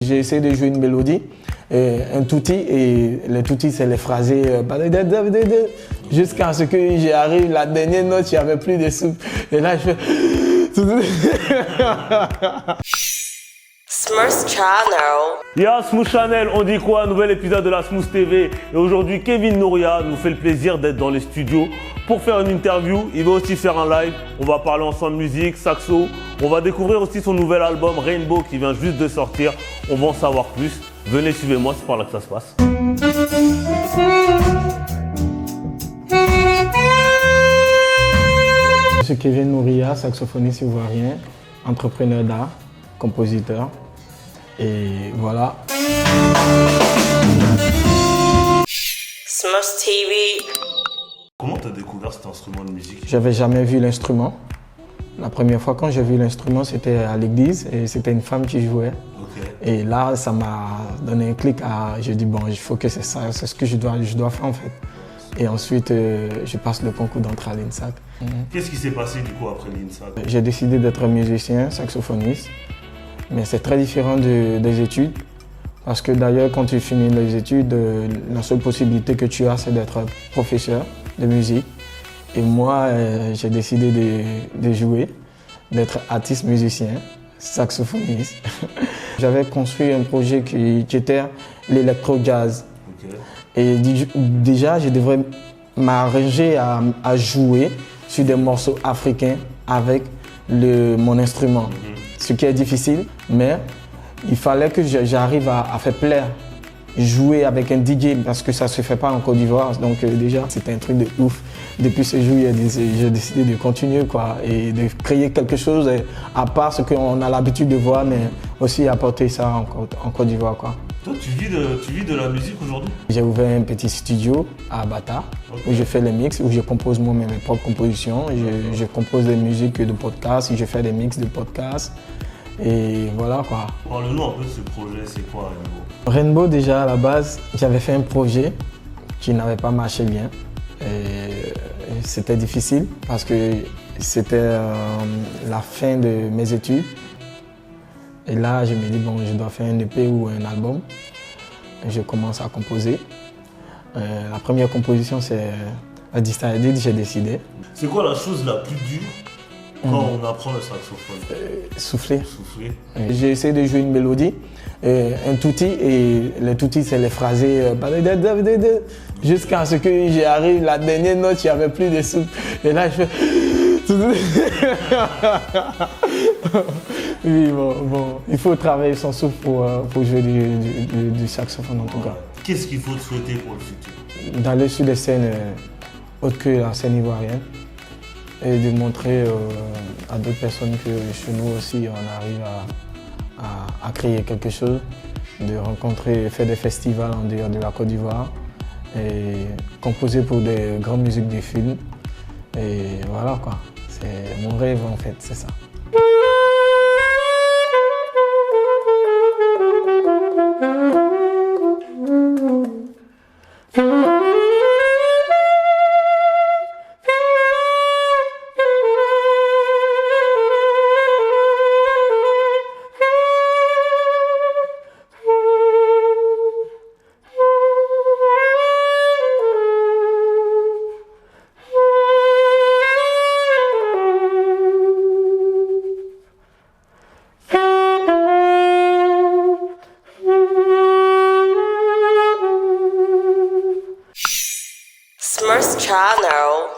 j'ai essayé de jouer une mélodie, un tutti, et le tutti c'est les phrasés jusqu'à ce que j'arrive la dernière note, il n'y avait plus de soupe. Et là je fais... Smooth Channel. Ya Smooth Channel, on dit quoi? Nouvel épisode de la Smooth TV. Et aujourd'hui, Kevin Nouria nous fait le plaisir d'être dans les studios pour faire une interview. Il va aussi faire un live. On va parler ensemble musique, saxo. On va découvrir aussi son nouvel album Rainbow qui vient juste de sortir. On va en savoir plus. Venez, suivez-moi, c'est par là que ça se passe. Je suis Kevin Nouria, saxophoniste ivoirien, entrepreneur d'art, compositeur. Et voilà. Smooth TV. Comment tu as découvert cet instrument de musique? J'avais jamais vu l'instrument. La première fois quand j'ai vu l'instrument, c'était à l'église et c'était une femme qui jouait. Okay. Et là, ça m'a donné un clic. J'ai dit bon, il faut que c'est ça, c'est ce que je dois faire en fait. Et ensuite, je passe le concours d'entrée à l'INSAC. Qu'est-ce qui s'est passé du coup après l'INSAC? J'ai décidé d'être musicien, saxophoniste. Mais c'est très différent des études. Parce que d'ailleurs, quand tu finis les études, la seule possibilité que tu as, c'est d'être professeur de musique. Et moi, j'ai décidé de jouer, d'être artiste musicien, saxophoniste. J'avais construit un projet qui était l'électro-jazz. Okay. Et déjà, je devrais m'arranger à jouer sur des morceaux africains avec mon instrument. Ce qui est difficile, mais il fallait que j'arrive à faire plaire, jouer avec un DJ parce que ça ne se fait pas en Côte d'Ivoire. Donc déjà, c'était un truc de ouf. Depuis ce jour, j'ai décidé de continuer et de créer quelque chose à part ce qu'on a l'habitude de voir, mais aussi apporter ça en Côte d'Ivoire. Toi, tu vis de la musique aujourd'hui? J'ai ouvert un petit studio à Bata, okay, où je fais les mix, où je compose moi-même mes propres compositions. Je compose des musiques de podcasts, je fais des mix de podcasts. Et voilà quoi. Parle-nous un peu de ce projet, c'est quoi Rainbow? Rainbow, déjà à la base, j'avais fait un projet qui n'avait pas marché bien. Et c'était difficile parce que c'était la fin de mes études. Et là, je me dis, bon, je dois faire un EP ou un album. Et je commence à composer. La première composition, c'est à Dista Edit, j'ai décidé. C'est quoi la chose la plus dure quand on apprend le saxophone? Souffler. Souffler. J'ai essayé de jouer une mélodie, un tutti, et le tutti, c'est les phrasés jusqu'à ce que j'arrive la dernière note, il n'y avait plus de soupe. Et là, je fais... Oui, bon, il faut travailler son souffle pour jouer du saxophone en tout cas. Qu'est-ce qu'il faut te souhaiter pour le futur? D'aller sur des scènes autres que la scène ivoirienne et de montrer à d'autres personnes que chez nous aussi on arrive à créer quelque chose, de rencontrer, faire des festivals en dehors de la Côte d'Ivoire et composer pour des grandes musiques de films. Et voilà quoi, c'est mon rêve en fait, c'est ça. Smooth Channel.